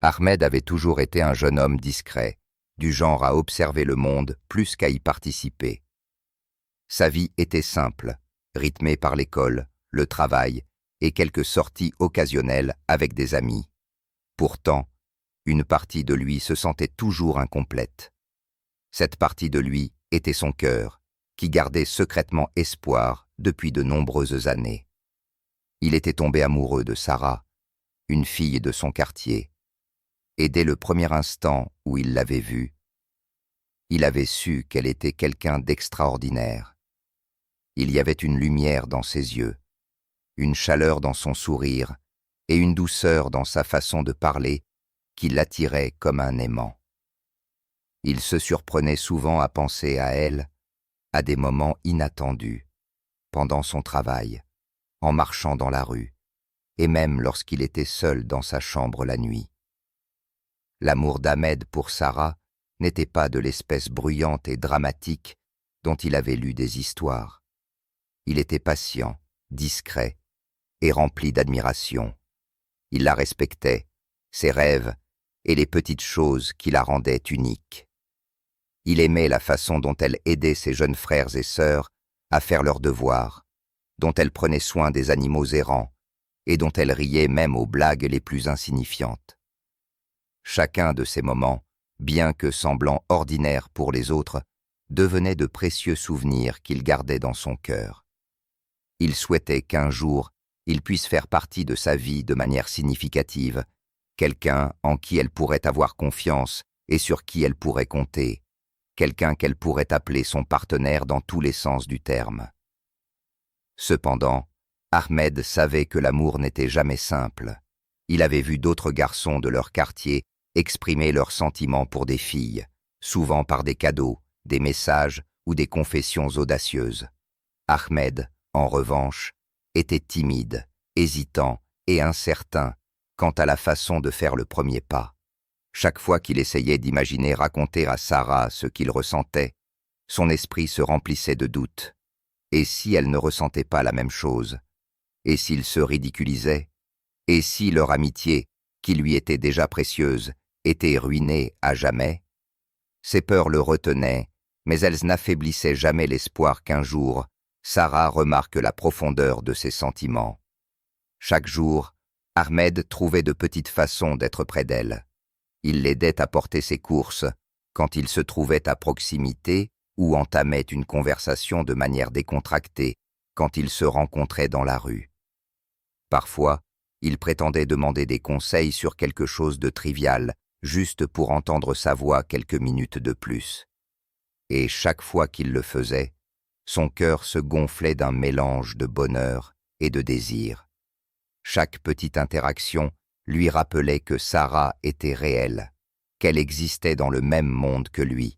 Ahmed avait toujours été un jeune homme discret, du genre à observer le monde plus qu'à y participer. Sa vie était simple, rythmée par l'école, le travail et quelques sorties occasionnelles avec des amis. Pourtant, une partie de lui se sentait toujours incomplète. Cette partie de lui était son cœur, qui gardait secrètement espoir depuis de nombreuses années. Il était tombé amoureux de Sarah, une fille de son quartier, et dès le premier instant où il l'avait vue, il avait su qu'elle était quelqu'un d'extraordinaire. Il y avait une lumière dans ses yeux, une chaleur dans son sourire et une douceur dans sa façon de parler qui l'attiraient comme un aimant. Il se surprenait souvent à penser à elle, à des moments inattendus, pendant son travail, en marchant dans la rue, et même lorsqu'il était seul dans sa chambre la nuit. L'amour d'Ahmed pour Sarah n'était pas de l'espèce bruyante et dramatique dont il avait lu des histoires. Il était patient, discret et rempli d'admiration. Il la respectait, ses rêves et les petites choses qui la rendaient unique. Il aimait la façon dont elle aidait ses jeunes frères et sœurs à faire leurs devoirs, dont elle prenait soin des animaux errants et dont elle riait même aux blagues les plus insignifiantes. Chacun de ces moments, bien que semblant ordinaires pour les autres, devenait de précieux souvenirs qu'il gardait dans son cœur. Il souhaitait qu'un jour, il puisse faire partie de sa vie de manière significative, quelqu'un en qui elle pourrait avoir confiance et sur qui elle pourrait compter, quelqu'un qu'elle pourrait appeler son partenaire dans tous les sens du terme. Cependant, Ahmed savait que l'amour n'était jamais simple. Il avait vu d'autres garçons de leur quartier exprimer leurs sentiments pour des filles, souvent par des cadeaux, des messages ou des confessions audacieuses. Ahmed, en revanche, était timide, hésitant et incertain quant à la façon de faire le premier pas. Chaque fois qu'il essayait d'imaginer raconter à Sarah ce qu'il ressentait, son esprit se remplissait de doutes. Et si elle ne ressentait pas la même chose? Et s'il se ridiculisait? Et si leur amitié, qui lui était déjà précieuse, était ruinée à jamais? Ses peurs le retenaient, mais elles n'affaiblissaient jamais l'espoir qu'un jour, Sarah remarque la profondeur de ses sentiments. Chaque jour, Ahmed trouvait de petites façons d'être près d'elle. Il l'aidait à porter ses courses, quand il se trouvait à proximité ou entamait une conversation de manière décontractée, quand ils se rencontraient dans la rue. Parfois, il prétendait demander des conseils sur quelque chose de trivial, juste pour entendre sa voix quelques minutes de plus. Et chaque fois qu'il le faisait, son cœur se gonflait d'un mélange de bonheur et de désir. Chaque petite interaction lui rappelait que Sarah était réelle, qu'elle existait dans le même monde que lui,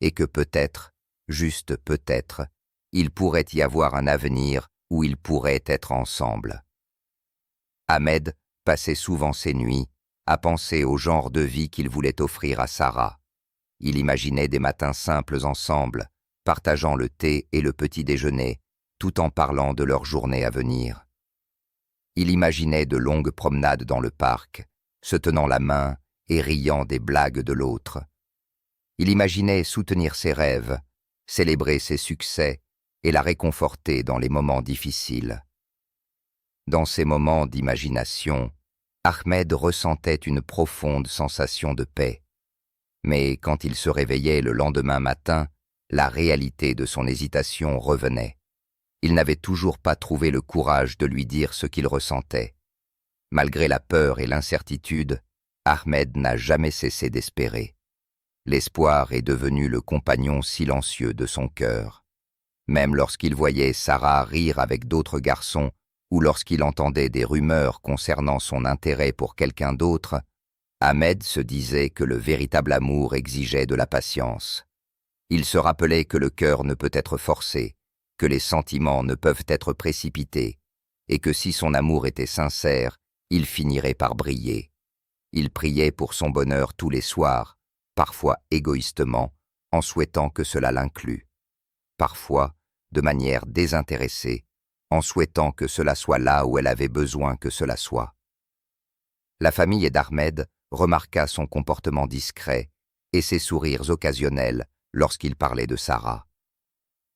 et que peut-être, juste peut-être, il pourrait y avoir un avenir où ils pourraient être ensemble. Ahmed passait souvent ses nuits à penser au genre de vie qu'il voulait offrir à Sarah. Il imaginait des matins simples ensemble, partageant le thé et le petit déjeuner, tout en parlant de leur journée à venir. Il imaginait de longues promenades dans le parc, se tenant la main et riant des blagues de l'autre. Il imaginait soutenir ses rêves, célébrer ses succès et la réconforter dans les moments difficiles. Dans ces moments d'imagination, Ahmed ressentait une profonde sensation de paix. Mais quand il se réveillait le lendemain matin, la réalité de son hésitation revenait. Il n'avait toujours pas trouvé le courage de lui dire ce qu'il ressentait. Malgré la peur et l'incertitude, Ahmed n'a jamais cessé d'espérer. L'espoir est devenu le compagnon silencieux de son cœur. Même lorsqu'il voyait Sarah rire avec d'autres garçons ou lorsqu'il entendait des rumeurs concernant son intérêt pour quelqu'un d'autre, Ahmed se disait que le véritable amour exigeait de la patience. Il se rappelait que le cœur ne peut être forcé, que les sentiments ne peuvent être précipités, et que si son amour était sincère, il finirait par briller. Il priait pour son bonheur tous les soirs, parfois égoïstement, en souhaitant que cela l'inclût. Parfois, de manière désintéressée, en souhaitant que cela soit là où elle avait besoin que cela soit. La famille d'Ahmed remarqua son comportement discret et ses sourires occasionnels lorsqu'il parlait de Sarah.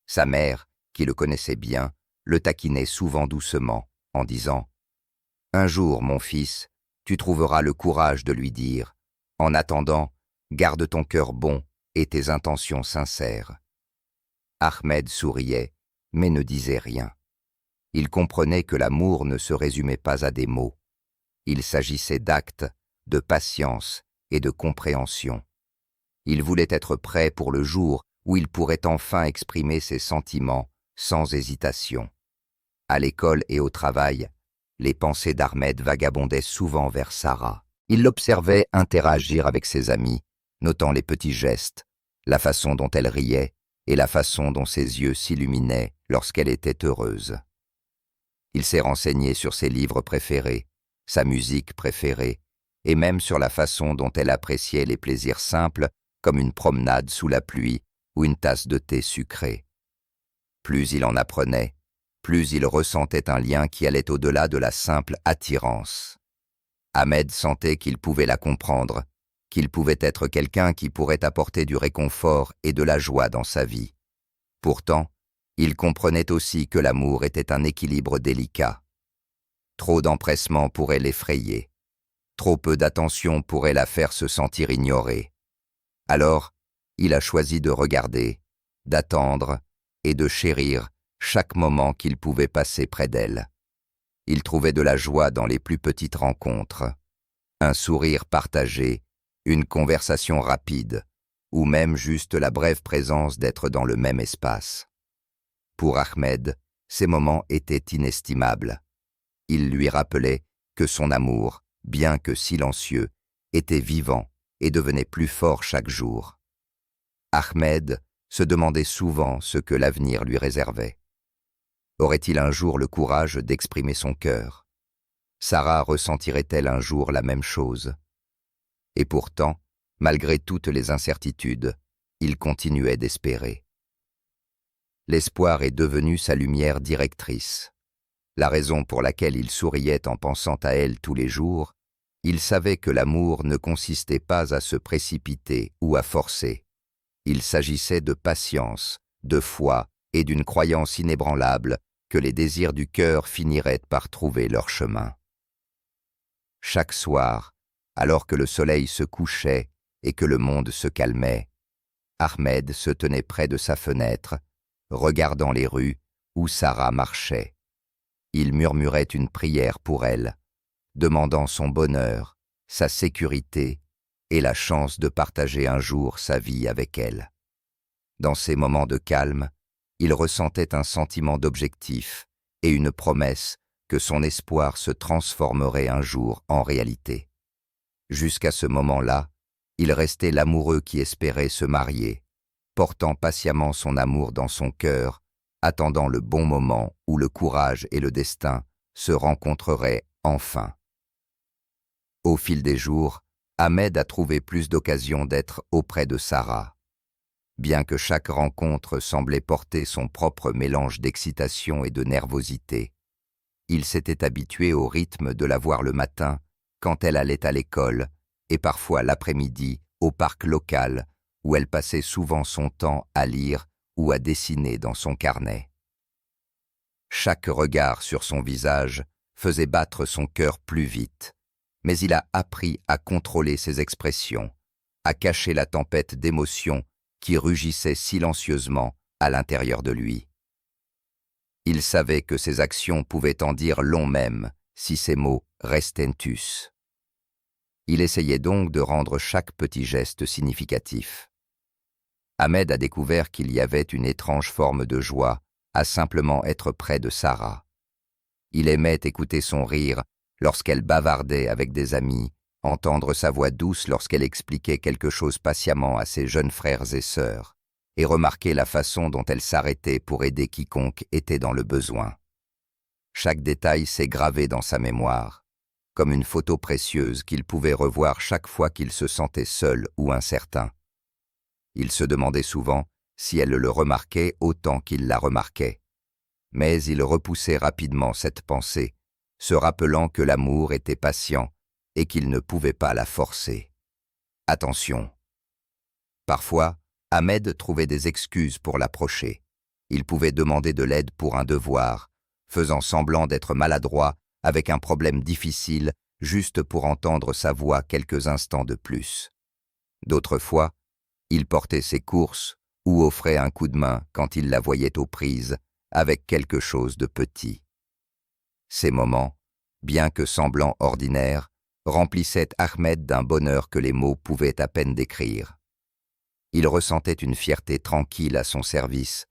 Sa mère, qui le connaissait bien, le taquinait souvent doucement, en disant « Un jour, mon fils, tu trouveras le courage de lui dire « En attendant, garde ton cœur bon et tes intentions sincères. » Ahmed souriait, mais ne disait rien. Il comprenait que l'amour ne se résumait pas à des mots. Il s'agissait d'actes, de patience et de compréhension. Il voulait être prêt pour le jour où il pourrait enfin exprimer ses sentiments sans hésitation. À l'école et au travail, les pensées d'Ahmed vagabondaient souvent vers Sarah. Il l'observait interagir avec ses amis, notant les petits gestes, la façon dont elle riait et la façon dont ses yeux s'illuminaient lorsqu'elle était heureuse. Il s'est renseigné sur ses livres préférés, sa musique préférée, et même sur la façon dont elle appréciait les plaisirs simples comme une promenade sous la pluie ou une tasse de thé sucré. Plus il en apprenait, plus il ressentait un lien qui allait au-delà de la simple attirance. Ahmed sentait qu'il pouvait la comprendre, qu'il pouvait être quelqu'un qui pourrait apporter du réconfort et de la joie dans sa vie. Pourtant, il comprenait aussi que l'amour était un équilibre délicat. Trop d'empressement pourrait l'effrayer. Trop peu d'attention pourrait la faire se sentir ignorée. Alors, il a choisi de regarder, d'attendre et de chérir chaque moment qu'il pouvait passer près d'elle. Il trouvait de la joie dans les plus petites rencontres. Un sourire partagé, une conversation rapide, ou même juste la brève présence d'être dans le même espace. Pour Ahmed, ces moments étaient inestimables. Ils lui rappelaient que son amour, bien que silencieux, était vivant et devenait plus fort chaque jour. Ahmed se demandait souvent ce que l'avenir lui réservait. Aurait-il un jour le courage d'exprimer son cœur? Sarah ressentirait-elle un jour la même chose? Et pourtant, malgré toutes les incertitudes, il continuait d'espérer. L'espoir est devenu sa lumière directrice. La raison pour laquelle il souriait en pensant à elle tous les jours, il savait que l'amour ne consistait pas à se précipiter ou à forcer. Il s'agissait de patience, de foi et d'une croyance inébranlable que les désirs du cœur finiraient par trouver leur chemin. Chaque soir, alors que le soleil se couchait et que le monde se calmait, Ahmed se tenait près de sa fenêtre, regardant les rues où Sarah marchait. Il murmurait une prière pour elle, demandant son bonheur, sa sécurité et la chance de partager un jour sa vie avec elle. Dans ces moments de calme, il ressentait un sentiment d'objectif et une promesse que son espoir se transformerait un jour en réalité. Jusqu'à ce moment-là, il restait l'amoureux qui espérait se marier, portant patiemment son amour dans son cœur, attendant le bon moment où le courage et le destin se rencontreraient enfin. Au fil des jours, Ahmed a trouvé plus d'occasions d'être auprès de Sarah. Bien que chaque rencontre semblait porter son propre mélange d'excitation et de nervosité, il s'était habitué au rythme de la voir le matin, quand elle allait à l'école, et parfois l'après-midi, au parc local, où elle passait souvent son temps à lire ou à dessiner dans son carnet. Chaque regard sur son visage faisait battre son cœur plus vite, mais il a appris à contrôler ses expressions, à cacher la tempête d'émotions qui rugissait silencieusement à l'intérieur de lui. Il savait que ses actions pouvaient en dire long même si ses mots restentus. Il essayait donc de rendre chaque petit geste significatif. Ahmed a découvert qu'il y avait une étrange forme de joie à simplement être près de Sarah. Il aimait écouter son rire lorsqu'elle bavardait avec des amis, entendre sa voix douce lorsqu'elle expliquait quelque chose patiemment à ses jeunes frères et sœurs, et remarquer la façon dont elle s'arrêtait pour aider quiconque était dans le besoin. Chaque détail s'est gravé dans sa mémoire, comme une photo précieuse qu'il pouvait revoir chaque fois qu'il se sentait seul ou incertain. Il se demandait souvent si elle le remarquait autant qu'il la remarquait. Mais il repoussait rapidement cette pensée, se rappelant que l'amour était patient et qu'il ne pouvait pas la forcer. Attention. Parfois, Ahmed trouvait des excuses pour l'approcher. Il pouvait demander de l'aide pour un devoir, faisant semblant d'être maladroit avec un problème difficile juste pour entendre sa voix quelques instants de plus. D'autres fois, il portait ses courses ou offrait un coup de main quand il la voyait aux prises avec quelque chose de petit. Ces moments, bien que semblant ordinaires, remplissaient Ahmed d'un bonheur que les mots pouvaient à peine décrire. Il ressentait une fierté tranquille à son service,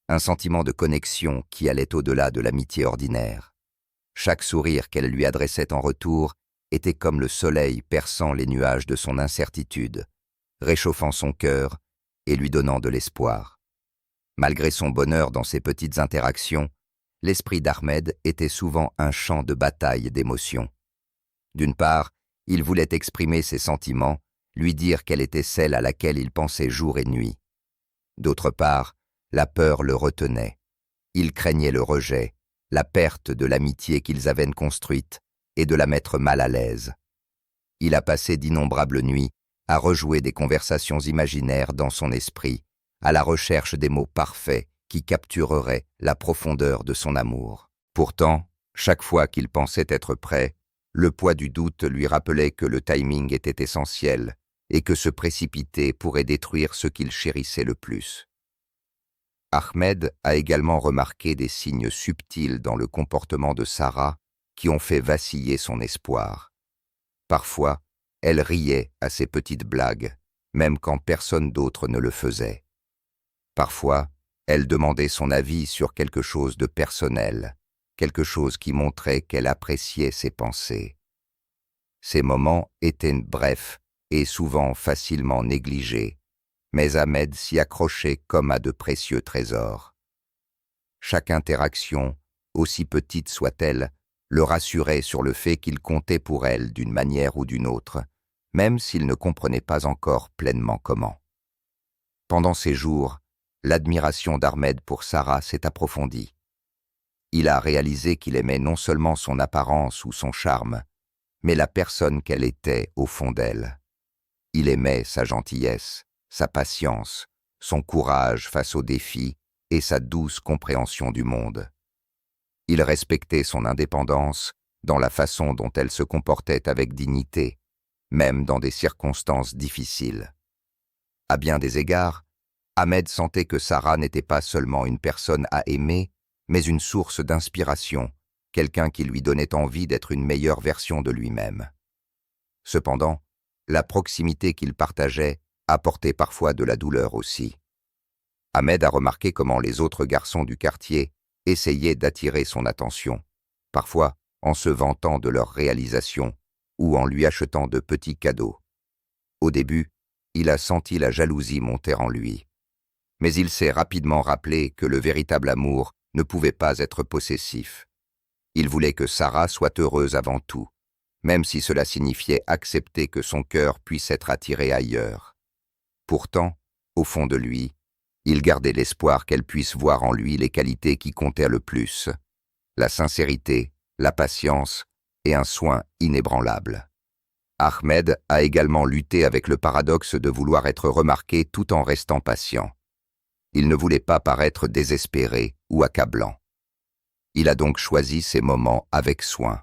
un sentiment de connexion qui allait au-delà de l'amitié ordinaire. Chaque sourire qu'elle lui adressait en retour était comme le soleil perçant les nuages de son incertitude, réchauffant son cœur et lui donnant de l'espoir. Malgré son bonheur dans ces petites interactions, l'esprit d'Ahmed était souvent un champ de bataille d'émotions. D'une part, il voulait exprimer ses sentiments, lui dire qu'elle était celle à laquelle il pensait jour et nuit. D'autre part, la peur le retenait. Il craignait le rejet, la perte de l'amitié qu'ils avaient construite et de la mettre mal à l'aise. Il a passé d'innombrables nuits à rejouer des conversations imaginaires dans son esprit, à la recherche des mots parfaits qui captureraient la profondeur de son amour. Pourtant, chaque fois qu'il pensait être prêt, le poids du doute lui rappelait que le timing était essentiel et que se précipiter pourrait détruire ce qu'il chérissait le plus. Ahmed a également remarqué des signes subtils dans le comportement de Sarah qui ont fait vaciller son espoir. Parfois, elle riait à ses petites blagues, même quand personne d'autre ne le faisait. Parfois, elle demandait son avis sur quelque chose de personnel, quelque chose qui montrait qu'elle appréciait ses pensées. Ces moments étaient brefs et souvent facilement négligés, mais Ahmed s'y accrochait comme à de précieux trésors. Chaque interaction, aussi petite soit-elle, le rassurait sur le fait qu'il comptait pour elle d'une manière ou d'une autre, même s'il ne comprenait pas encore pleinement comment. Pendant ces jours, l'admiration d'Ahmed pour Sarah s'est approfondie. Il a réalisé qu'il aimait non seulement son apparence ou son charme, mais la personne qu'elle était au fond d'elle. Il aimait sa gentillesse, sa patience, son courage face aux défis et sa douce compréhension du monde. Il respectait son indépendance dans la façon dont elle se comportait avec dignité, même dans des circonstances difficiles. À bien des égards, Ahmed sentait que Sarah n'était pas seulement une personne à aimer, mais une source d'inspiration, quelqu'un qui lui donnait envie d'être une meilleure version de lui-même. Cependant, la proximité qu'ils partageaient apportait parfois de la douleur aussi. Ahmed a remarqué comment les autres garçons du quartier essayaient d'attirer son attention, parfois en se vantant de leurs réalisations ou en lui achetant de petits cadeaux. Au début, il a senti la jalousie monter en lui. Mais il s'est rapidement rappelé que le véritable amour ne pouvait pas être possessif. Il voulait que Sarah soit heureuse avant tout, même si cela signifiait accepter que son cœur puisse être attiré ailleurs. Pourtant, au fond de lui, il gardait l'espoir qu'elle puisse voir en lui les qualités qui comptaient le plus, la sincérité, la patience et un soin inébranlable. Ahmed a également lutté avec le paradoxe de vouloir être remarqué tout en restant patient. Il ne voulait pas paraître désespéré ou accablant. Il a donc choisi ses moments avec soin.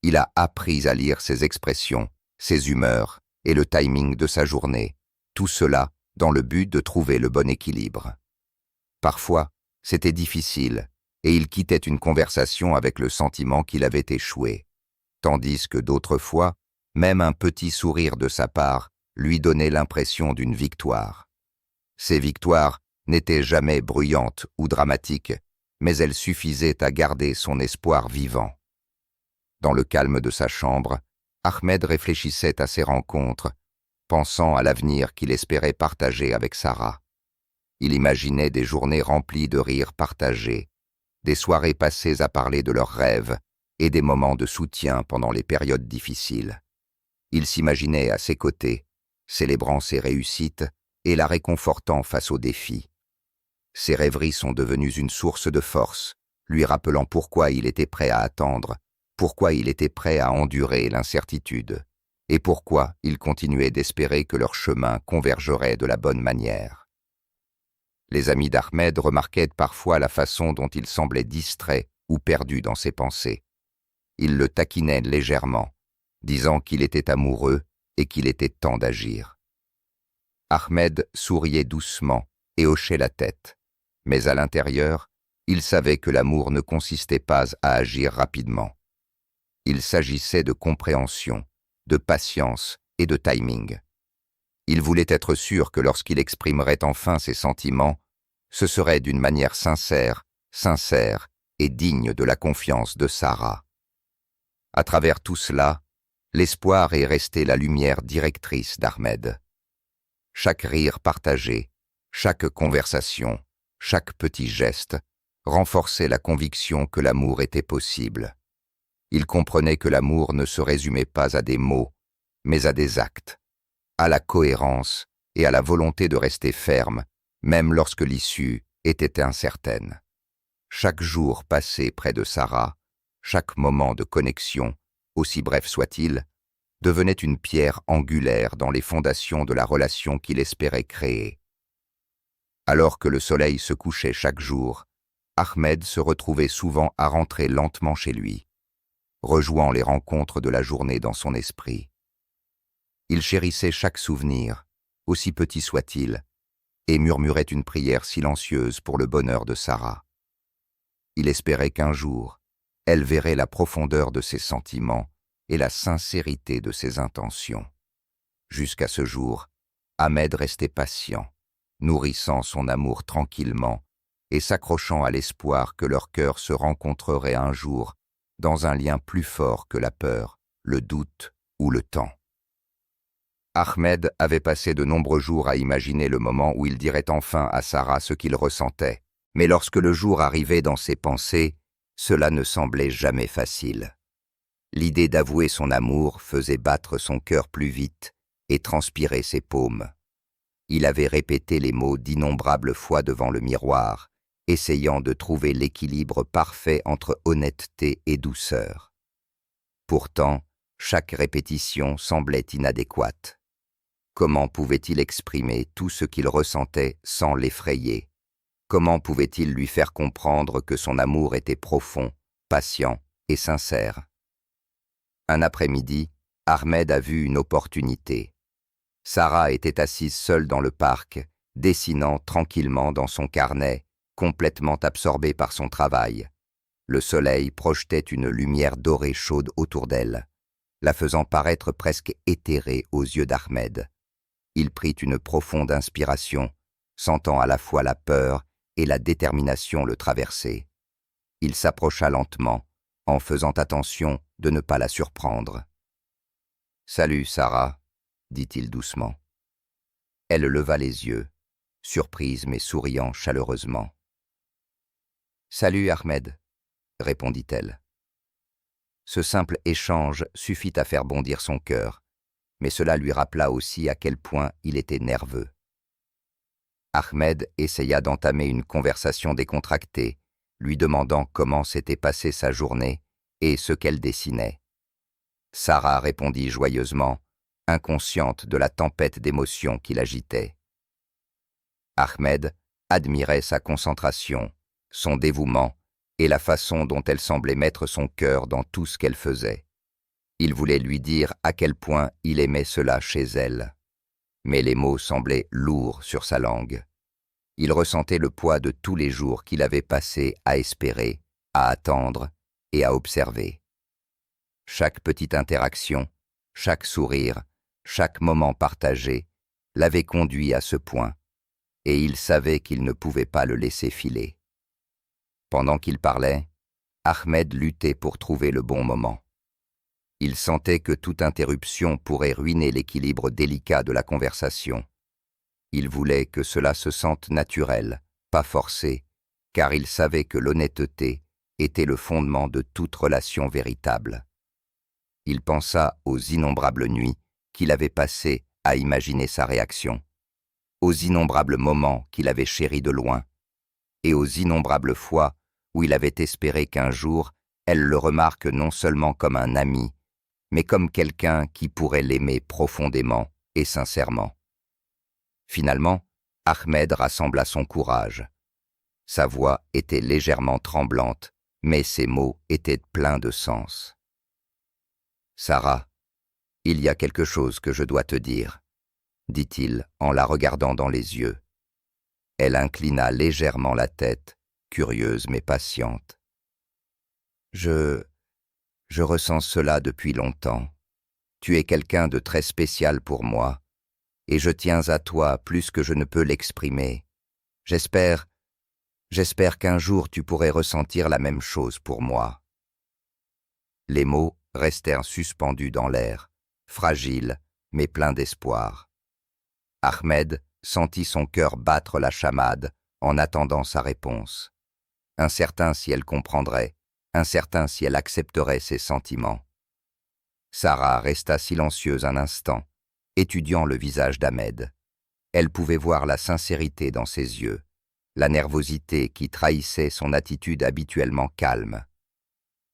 Il a appris à lire ses expressions, ses humeurs et le timing de sa journée, tout cela dans le but de trouver le bon équilibre. Parfois, c'était difficile et il quittait une conversation avec le sentiment qu'il avait échoué, tandis que d'autres fois, même un petit sourire de sa part lui donnait l'impression d'une victoire. Ces victoires n'étaient jamais bruyantes ou dramatiques, mais elles suffisaient à garder son espoir vivant. Dans le calme de sa chambre, Ahmed réfléchissait à ces rencontres, pensant à l'avenir qu'il espérait partager avec Sarah. Il imaginait des journées remplies de rires partagés, des soirées passées à parler de leurs rêves et des moments de soutien pendant les périodes difficiles. Il s'imaginait à ses côtés, célébrant ses réussites et la réconfortant face aux défis. Ses rêveries sont devenues une source de force, lui rappelant pourquoi il était prêt à attendre, pourquoi il était prêt à endurer l'incertitude, et pourquoi il continuait d'espérer que leur chemin convergerait de la bonne manière. Les amis d'Ahmed remarquaient parfois la façon dont il semblait distrait ou perdu dans ses pensées. Ils le taquinaient légèrement, disant qu'il était amoureux et qu'il était temps d'agir. Ahmed souriait doucement et hochait la tête, mais à l'intérieur, il savait que l'amour ne consistait pas à agir rapidement. Il s'agissait de compréhension, de patience et de timing. Il voulait être sûr que lorsqu'il exprimerait enfin ses sentiments, ce serait d'une manière sincère et digne de la confiance de Sarah. À travers tout cela, l'espoir est resté la lumière directrice d'Ahmed. Chaque rire partagé, chaque conversation, chaque petit geste renforçait la conviction que l'amour était possible. Il comprenait que l'amour ne se résumait pas à des mots, mais à des actes, à la cohérence et à la volonté de rester ferme, même lorsque l'issue était incertaine. Chaque jour passé près de Sarah, chaque moment de connexion, aussi bref soit-il, devenait une pierre angulaire dans les fondations de la relation qu'il espérait créer. Alors que le soleil se couchait chaque jour, Ahmed se retrouvait souvent à rentrer lentement chez lui, rejouant les rencontres de la journée dans son esprit. Il chérissait chaque souvenir, aussi petit soit-il, et murmurait une prière silencieuse pour le bonheur de Sarah. Il espérait qu'un jour, elle verrait la profondeur de ses sentiments et la sincérité de ses intentions. Jusqu'à ce jour, Ahmed restait patient, nourrissant son amour tranquillement et s'accrochant à l'espoir que leur cœur se rencontrerait un jour dans un lien plus fort que la peur, le doute ou le temps. Ahmed avait passé de nombreux jours à imaginer le moment où il dirait enfin à Sarah ce qu'il ressentait, mais lorsque le jour arrivait dans ses pensées, cela ne semblait jamais facile. L'idée d'avouer son amour faisait battre son cœur plus vite et transpirer ses paumes. Il avait répété les mots d'innombrables fois devant le miroir, essayant de trouver l'équilibre parfait entre honnêteté et douceur. Pourtant, chaque répétition semblait inadéquate. Comment pouvait-il exprimer tout ce qu'il ressentait sans l'effrayer? Comment pouvait-il lui faire comprendre que son amour était profond, patient et sincère? Un après-midi, Ahmed a vu une opportunité. Sarah était assise seule dans le parc, dessinant tranquillement dans son carnet, complètement absorbée par son travail. Le soleil projetait une lumière dorée chaude autour d'elle, la faisant paraître presque éthérée aux yeux d'Ahmed. Il prit une profonde inspiration, sentant à la fois la peur et la détermination le traverser. Il s'approcha lentement, en faisant attention de ne pas la surprendre. « Salut, Sarah », dit-il doucement. Elle leva les yeux, surprise mais souriant chaleureusement. « Salut, Ahmed », répondit-elle. Ce simple échange suffit à faire bondir son cœur, mais cela lui rappela aussi à quel point il était nerveux. Ahmed essaya d'entamer une conversation décontractée, lui demandant comment s'était passée sa journée et ce qu'elle dessinait. Sarah répondit joyeusement, inconsciente de la tempête d'émotions qui l'agitait. Ahmed admirait sa concentration, son dévouement et la façon dont elle semblait mettre son cœur dans tout ce qu'elle faisait. Il voulait lui dire à quel point il aimait cela chez elle. Mais les mots semblaient lourds sur sa langue. Il ressentait le poids de tous les jours qu'il avait passés à espérer, à attendre et à observer. Chaque petite interaction, chaque sourire, chaque moment partagé l'avait conduit à ce point, et il savait qu'il ne pouvait pas le laisser filer. Pendant qu'il parlait, Ahmed luttait pour trouver le bon moment. Il sentait que toute interruption pourrait ruiner l'équilibre délicat de la conversation. Il voulait que cela se sente naturel, pas forcé, car il savait que l'honnêteté était le fondement de toute relation véritable. Il pensa aux innombrables nuits qu'il avait passées à imaginer sa réaction, aux innombrables moments qu'il avait chéris de loin, et aux innombrables fois où il avait espéré qu'un jour, Elle le remarque non seulement comme un ami, mais comme quelqu'un qui pourrait l'aimer profondément et sincèrement. Finalement, Ahmed rassembla son courage. Sa voix était légèrement tremblante, mais ses mots étaient pleins de sens. « Sarah, il y a quelque chose que je dois te dire, » dit-il en la regardant dans les yeux. Elle inclina légèrement la tête, curieuse mais patiente. « Je ressens cela depuis longtemps. Tu es quelqu'un de très spécial pour moi, et je tiens à toi plus que je ne peux l'exprimer. J'espère qu'un jour tu pourrais ressentir la même chose pour moi. » Les mots restèrent suspendus dans l'air, fragiles, mais pleins d'espoir. Ahmed sentit son cœur battre la chamade en attendant sa réponse. Incertain si elle comprendrait, incertain si elle accepterait ses sentiments. Sarah resta silencieuse un instant, étudiant le visage d'Ahmed. Elle pouvait voir la sincérité dans ses yeux, la nervosité qui trahissait son attitude habituellement calme.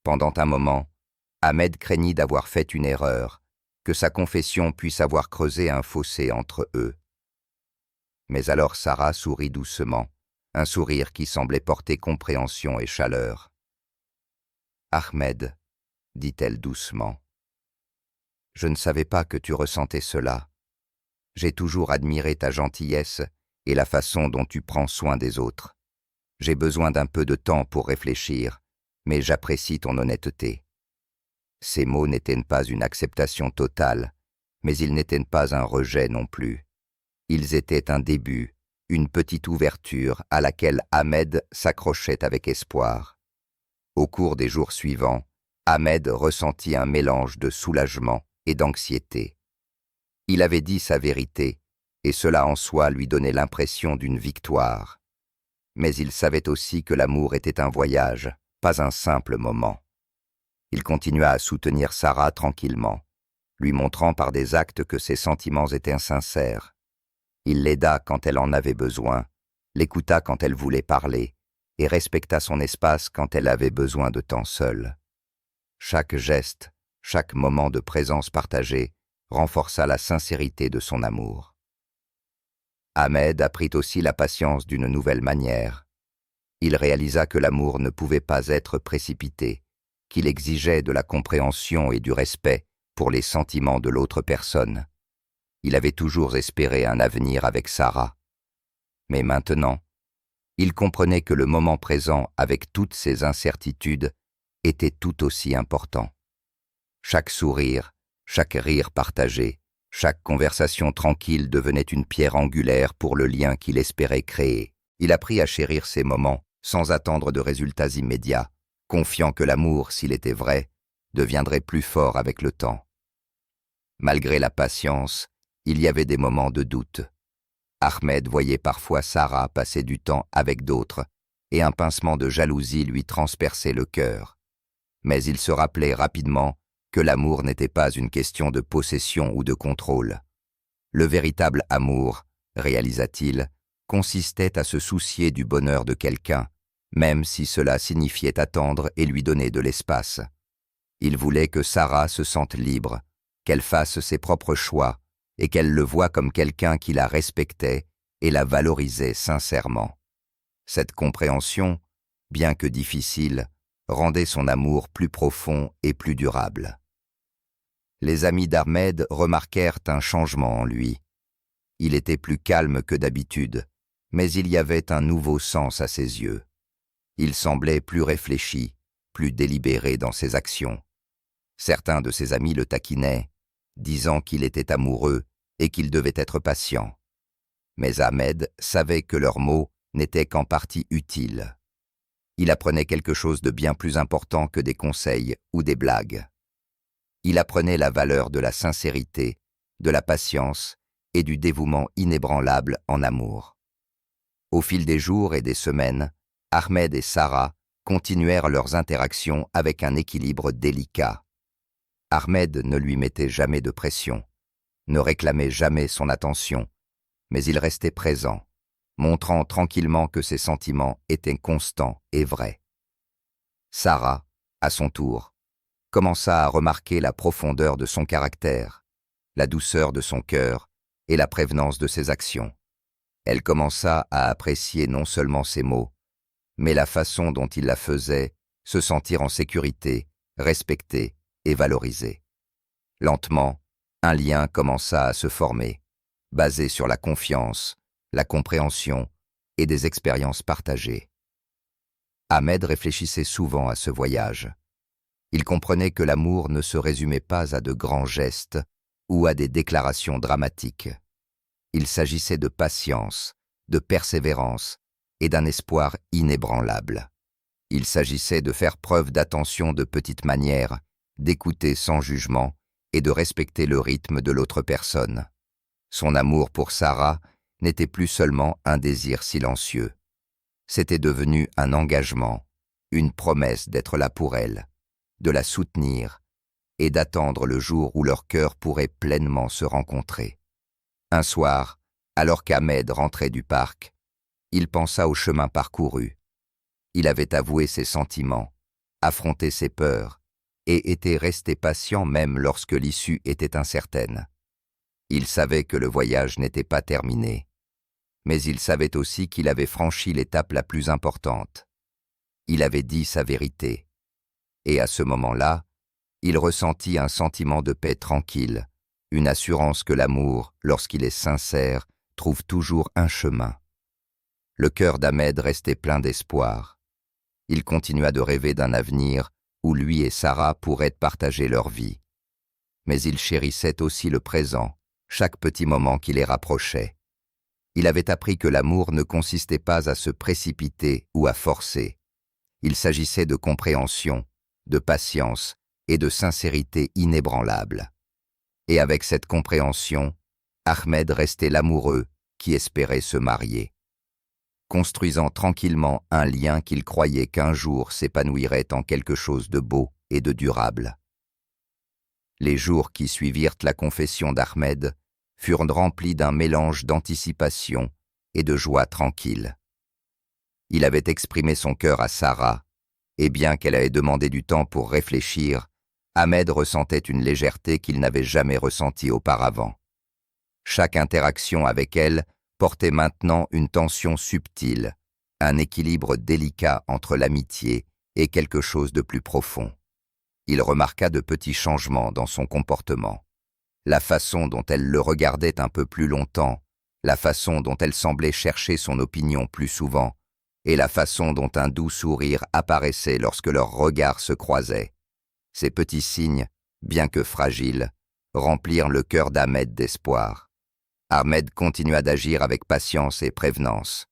Pendant un moment, Ahmed craignit d'avoir fait une erreur, que sa confession puisse avoir creusé un fossé entre eux. Mais alors Sarah sourit doucement, un sourire qui semblait porter compréhension et chaleur. « Ahmed, » dit-elle doucement, « je ne savais pas que tu ressentais cela. J'ai toujours admiré ta gentillesse et la façon dont tu prends soin des autres. J'ai besoin d'un peu de temps pour réfléchir, mais j'apprécie ton honnêteté. » Ces mots n'étaient pas une acceptation totale, mais ils n'étaient pas un rejet non plus. Ils étaient un début, une petite ouverture à laquelle Ahmed s'accrochait avec espoir. Au cours des jours suivants, Ahmed ressentit un mélange de soulagement et d'anxiété. Il avait dit sa vérité, et cela en soi lui donnait l'impression d'une victoire. Mais il savait aussi que l'amour était un voyage, pas un simple moment. Il continua à soutenir Sarah tranquillement, lui montrant par des actes que ses sentiments étaient sincères. Il l'aida quand elle en avait besoin, l'écouta quand elle voulait parler, et respecta son espace quand elle avait besoin de temps seule. Chaque geste, chaque moment de présence partagée renforça la sincérité de son amour. Ahmed apprit aussi la patience d'une nouvelle manière. Il réalisa que l'amour ne pouvait pas être précipité, qu'il exigeait de la compréhension et du respect pour les sentiments de l'autre personne. Il avait toujours espéré un avenir avec Sarah. Mais maintenant, il comprenait que le moment présent, avec toutes ses incertitudes, était tout aussi important. Chaque sourire, chaque rire partagé, chaque conversation tranquille devenait une pierre angulaire pour le lien qu'il espérait créer. Il apprit à chérir ces moments sans attendre de résultats immédiats, confiant que l'amour, s'il était vrai, deviendrait plus fort avec le temps. Malgré la patience, il y avait des moments de doute. Ahmed voyait parfois Sarah passer du temps avec d'autres, et un pincement de jalousie lui transperçait le cœur. Mais il se rappelait rapidement que l'amour n'était pas une question de possession ou de contrôle. Le véritable amour, réalisa-t-il, consistait à se soucier du bonheur de quelqu'un, même si cela signifiait attendre et lui donner de l'espace. Il voulait que Sarah se sente libre, qu'elle fasse ses propres choix et qu'elle le voie comme quelqu'un qui la respectait et la valorisait sincèrement. Cette compréhension, bien que difficile, rendait son amour plus profond et plus durable. Les amis d'Ahmed remarquèrent un changement en lui. Il était plus calme que d'habitude, mais il y avait un nouveau sens à ses yeux. Il semblait plus réfléchi, plus délibéré dans ses actions. Certains de ses amis le taquinaient, disant qu'il était amoureux et qu'il devait être patient. Mais Ahmed savait que leurs mots n'étaient qu'en partie utiles. Il apprenait quelque chose de bien plus important que des conseils ou des blagues. Il apprenait la valeur de la sincérité, de la patience et du dévouement inébranlable en amour. Au fil des jours et des semaines, Ahmed et Sarah continuèrent leurs interactions avec un équilibre délicat. Ahmed ne lui mettait jamais de pression, ne réclamait jamais son attention, mais il restait présent, montrant tranquillement que ses sentiments étaient constants et vrais. Sarah, à son tour, commença à remarquer la profondeur de son caractère, la douceur de son cœur et la prévenance de ses actions. Elle commença à apprécier non seulement ses mots, mais la façon dont il la faisait se sentir en sécurité, respectée et valorisée. Lentement, un lien commença à se former, basé sur la confiance, la compréhension et des expériences partagées. Ahmed réfléchissait souvent à ce voyage. Il comprenait que l'amour ne se résumait pas à de grands gestes ou à des déclarations dramatiques. Il s'agissait de patience, de persévérance et d'un espoir inébranlable. Il s'agissait de faire preuve d'attention de petites manières, d'écouter sans jugement et de respecter le rythme de l'autre personne. Son amour pour Sarah n'était plus seulement un désir silencieux. C'était devenu un engagement, une promesse d'être là pour elle, de la soutenir et d'attendre le jour où leurs cœurs pourraient pleinement se rencontrer. Un soir, alors qu'Ahmed rentrait du parc, il pensa au chemin parcouru. Il avait avoué ses sentiments, affronté ses peurs et était resté patient même lorsque l'issue était incertaine. Il savait que le voyage n'était pas terminé, mais il savait aussi qu'il avait franchi l'étape la plus importante. Il avait dit sa vérité, et à ce moment-là, il ressentit un sentiment de paix tranquille, une assurance que l'amour, lorsqu'il est sincère, trouve toujours un chemin. Le cœur d'Ahmed restait plein d'espoir. Il continua de rêver d'un avenir où lui et Sarah pourraient partager leur vie. Mais il chérissait aussi le présent, chaque petit moment qui les rapprochait. Il avait appris que l'amour ne consistait pas à se précipiter ou à forcer. Il s'agissait de compréhension, de patience et de sincérité inébranlable. Et avec cette compréhension, Ahmed restait l'amoureux qui espérait se marier, construisant tranquillement un lien qu'il croyait qu'un jour s'épanouirait en quelque chose de beau et de durable. Les jours qui suivirent la confession d'Ahmed furent remplis d'un mélange d'anticipation et de joie tranquille. Il avait exprimé son cœur à Sarah, et bien qu'elle ait demandé du temps pour réfléchir, Ahmed ressentait une légèreté qu'il n'avait jamais ressentie auparavant. Chaque interaction avec elle portait maintenant une tension subtile, un équilibre délicat entre l'amitié et quelque chose de plus profond. Il remarqua de petits changements dans son comportement. La façon dont elle le regardait un peu plus longtemps, la façon dont elle semblait chercher son opinion plus souvent, et la façon dont un doux sourire apparaissait lorsque leurs regards se croisaient. Ces petits signes, bien que fragiles, remplirent le cœur d'Ahmed d'espoir. Ahmed continua d'agir avec patience et prévenance.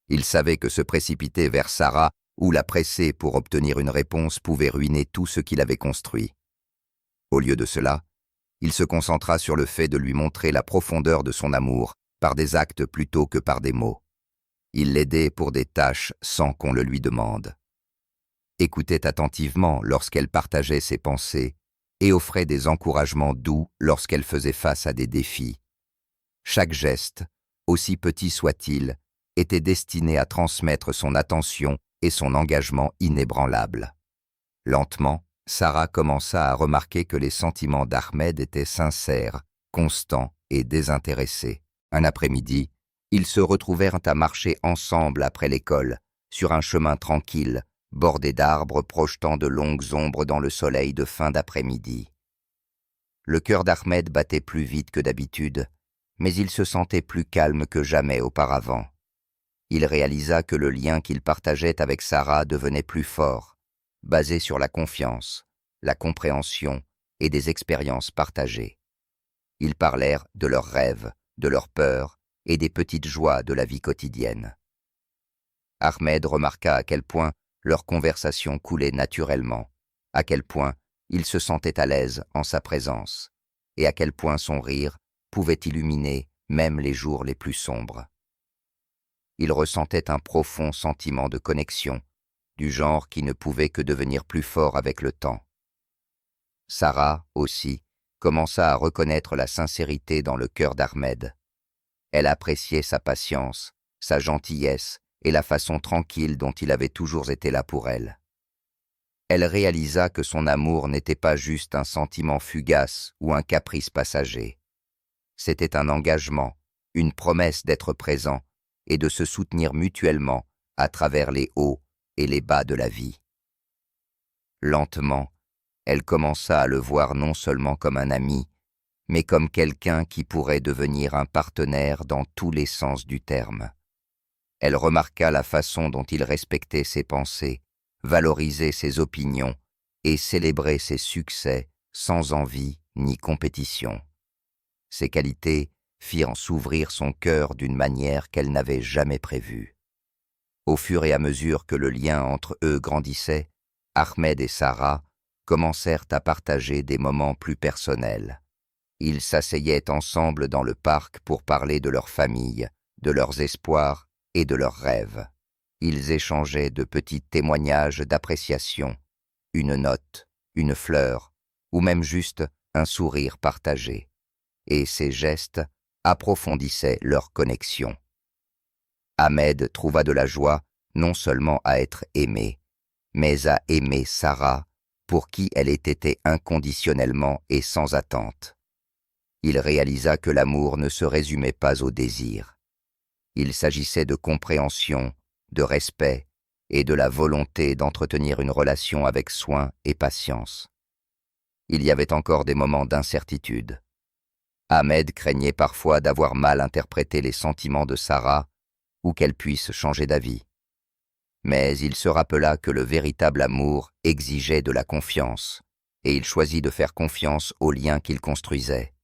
Il savait que se précipiter vers Sarah ou la presser pour obtenir une réponse pouvait ruiner tout ce qu'il avait construit. Au lieu de cela, il se concentra sur le fait de lui montrer la profondeur de son amour par des actes plutôt que par des mots. Il l'aidait pour des tâches sans qu'on le lui demande. Écoutait attentivement lorsqu'elle partageait ses pensées et offrait des encouragements doux lorsqu'elle faisait face à des défis. Chaque geste, aussi petit soit-il, était destiné à transmettre son attention et son engagement inébranlable. Lentement, Sarah commença à remarquer que les sentiments d'Ahmed étaient sincères, constants et désintéressés. Un après-midi, ils se retrouvèrent à marcher ensemble après l'école, sur un chemin tranquille, bordé d'arbres projetant de longues ombres dans le soleil de fin d'après-midi. Le cœur d'Ahmed battait plus vite que d'habitude, mais il se sentait plus calme que jamais auparavant. Il réalisa que le lien qu'il partageait avec Sarah devenait plus fort, basé sur la confiance, la compréhension et des expériences partagées. Ils parlèrent de leurs rêves, de leurs peurs et des petites joies de la vie quotidienne. Ahmed remarqua à quel point leur conversation coulait naturellement, à quel point il se sentait à l'aise en sa présence, et à quel point son rire pouvait illuminer même les jours les plus sombres. Il ressentait un profond sentiment de connexion, du genre qui ne pouvait que devenir plus fort avec le temps. Sarah, aussi, commença à reconnaître la sincérité dans le cœur d'Ahmed. Elle appréciait sa patience, sa gentillesse et la façon tranquille dont il avait toujours été là pour elle. Elle réalisa que son amour n'était pas juste un sentiment fugace ou un caprice passager. C'était un engagement, une promesse d'être présent et de se soutenir mutuellement à travers les hauts et les bas de la vie. Lentement, elle commença à le voir non seulement comme un ami, mais comme quelqu'un qui pourrait devenir un partenaire dans tous les sens du terme. Elle remarqua la façon dont il respectait ses pensées, valorisait ses opinions et célébrait ses succès sans envie ni compétition. Ces qualités firent s'ouvrir son cœur d'une manière qu'elle n'avait jamais prévue. Au fur et à mesure que le lien entre eux grandissait, Ahmed et Sarah commencèrent à partager des moments plus personnels. Ils s'asseyaient ensemble dans le parc pour parler de leur famille, de leurs espoirs et de leurs rêves. Ils échangeaient de petits témoignages d'appréciation, une note, une fleur, ou même juste un sourire partagé. Et ces gestes approfondissaient leur connexion. Ahmed trouva de la joie non seulement à être aimé, mais à aimer Sarah, pour qui elle était été inconditionnellement et sans attente. Il réalisa que l'amour ne se résumait pas au désir. Il s'agissait de compréhension, de respect et de la volonté d'entretenir une relation avec soin et patience. Il y avait encore des moments d'incertitude. Ahmed craignait parfois d'avoir mal interprété les sentiments de Sarah ou qu'elle puisse changer d'avis. Mais il se rappela que le véritable amour exigeait de la confiance, et il choisit de faire confiance aux liens qu'il construisait.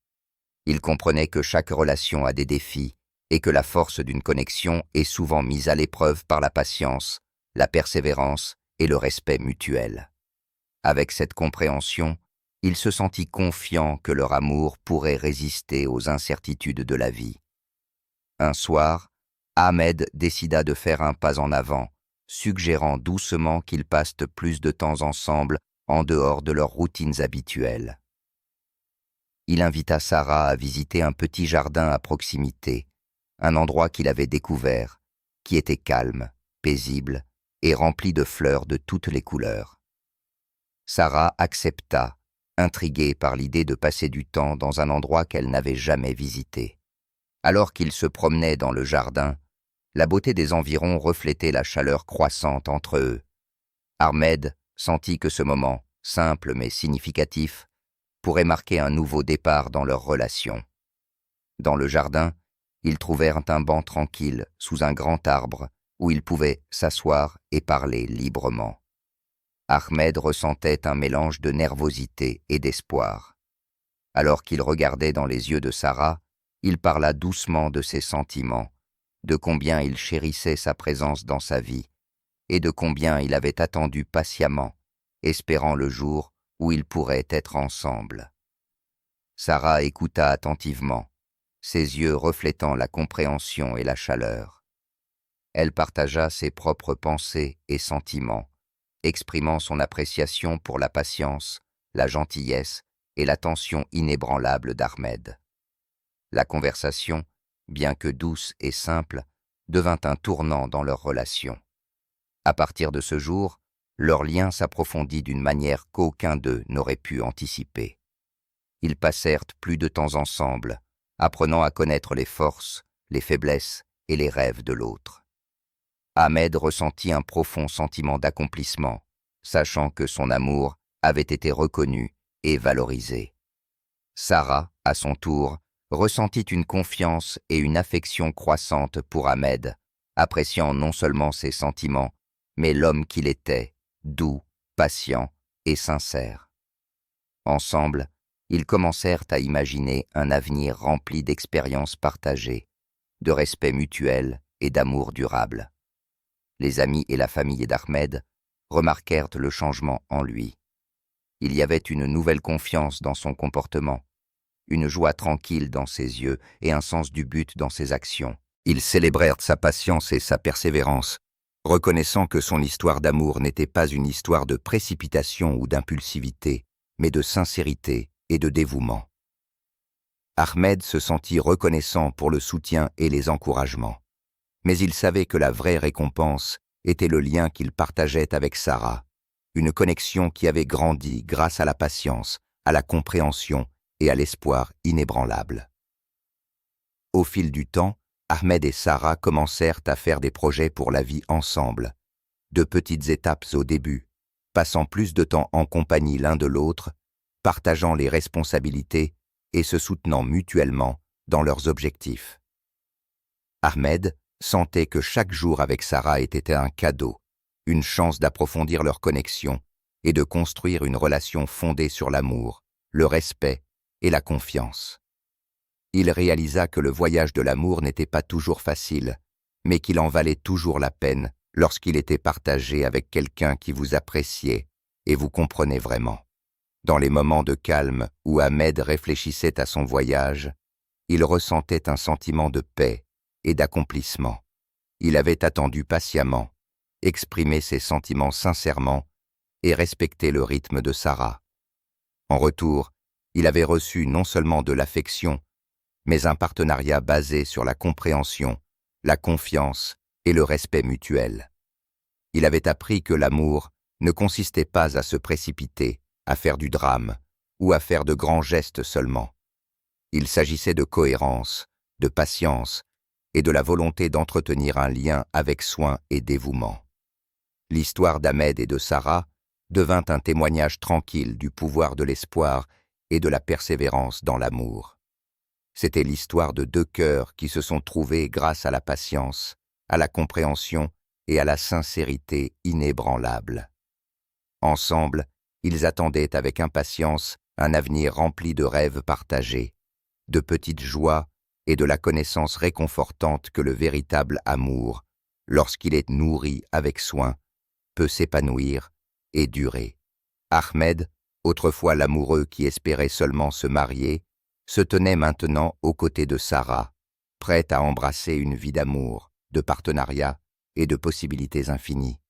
Il comprenait que chaque relation a des défis et que la force d'une connexion est souvent mise à l'épreuve par la patience, la persévérance et le respect mutuel. Avec cette compréhension, il se sentit confiant que leur amour pourrait résister aux incertitudes de la vie. Un soir, Ahmed décida de faire un pas en avant, suggérant doucement qu'ils passent plus de temps ensemble en dehors de leurs routines habituelles. Il invita Sarah à visiter un petit jardin à proximité, un endroit qu'il avait découvert, qui était calme, paisible et rempli de fleurs de toutes les couleurs. Sarah accepta, intriguée par l'idée de passer du temps dans un endroit qu'elle n'avait jamais visité. Alors qu'ils se promenaient dans le jardin, la beauté des environs reflétait la chaleur croissante entre eux. Ahmed sentit que ce moment, simple mais significatif, pourrait marquer un nouveau départ dans leur relation. Dans le jardin, ils trouvèrent un banc tranquille sous un grand arbre où ils pouvaient s'asseoir et parler librement. Ahmed ressentait un mélange de nervosité et d'espoir. Alors qu'il regardait dans les yeux de Sarah, il parla doucement de ses sentiments, de combien il chérissait sa présence dans sa vie, et de combien il avait attendu patiemment, espérant le jour où ils pourraient être ensemble. Sarah écouta attentivement, ses yeux reflétant la compréhension et la chaleur. Elle partagea ses propres pensées et sentiments, exprimant son appréciation pour la patience, la gentillesse et l'attention inébranlable d'Ahmed. La conversation, bien que douce et simple, devint un tournant dans leur relation. À partir de ce jour, leur lien s'approfondit d'une manière qu'aucun d'eux n'aurait pu anticiper. Ils passèrent plus de temps ensemble, apprenant à connaître les forces, les faiblesses et les rêves de l'autre. Ahmed ressentit un profond sentiment d'accomplissement, sachant que son amour avait été reconnu et valorisé. Sarah, à son tour, ressentit une confiance et une affection croissante pour Ahmed, appréciant non seulement ses sentiments, mais l'homme qu'il était, doux, patient et sincère. Ensemble, ils commencèrent à imaginer un avenir rempli d'expériences partagées, de respect mutuel et d'amour durable. Les amis et la famille d'Ahmed remarquèrent le changement en lui. Il y avait une nouvelle confiance dans son comportement, une joie tranquille dans ses yeux et un sens du but dans ses actions. Ils célébrèrent sa patience et sa persévérance, reconnaissant que son histoire d'amour n'était pas une histoire de précipitation ou d'impulsivité, mais de sincérité et de dévouement. Ahmed se sentit reconnaissant pour le soutien et les encouragements, mais il savait que la vraie récompense était le lien qu'il partageait avec Sarah, une connexion qui avait grandi grâce à la patience, à la compréhension et à l'espoir inébranlable. Au fil du temps, Ahmed et Sarah commencèrent à faire des projets pour la vie ensemble, de petites étapes au début, passant plus de temps en compagnie l'un de l'autre, partageant les responsabilités et se soutenant mutuellement dans leurs objectifs. Ahmed sentait que chaque jour avec Sarah était un cadeau, une chance d'approfondir leur connexion et de construire une relation fondée sur l'amour, le respect et la confiance. Il réalisa que le voyage de l'amour n'était pas toujours facile, mais qu'il en valait toujours la peine lorsqu'il était partagé avec quelqu'un qui vous appréciait et vous comprenait vraiment. Dans les moments de calme où Ahmed réfléchissait à son voyage, il ressentait un sentiment de paix et d'accomplissement. Il avait attendu patiemment, exprimé ses sentiments sincèrement et respecté le rythme de Sarah. En retour, il avait reçu non seulement de l'affection, mais un partenariat basé sur la compréhension, la confiance et le respect mutuel. Il avait appris que l'amour ne consistait pas à se précipiter, à faire du drame ou à faire de grands gestes seulement. Il s'agissait de cohérence, de patience et de la volonté d'entretenir un lien avec soin et dévouement. L'histoire d'Ahmed et de Sarah devint un témoignage tranquille du pouvoir de l'espoir et de la persévérance dans l'amour. C'était l'histoire de deux cœurs qui se sont trouvés grâce à la patience, à la compréhension et à la sincérité inébranlable. Ensemble, ils attendaient avec impatience un avenir rempli de rêves partagés, de petites joies et de la connaissance réconfortante que le véritable amour, lorsqu'il est nourri avec soin, peut s'épanouir et durer. Ahmed, autrefois l'amoureux qui espérait seulement se marier, se tenait maintenant aux côtés de Sarah, prête à embrasser une vie d'amour, de partenariat et de possibilités infinies.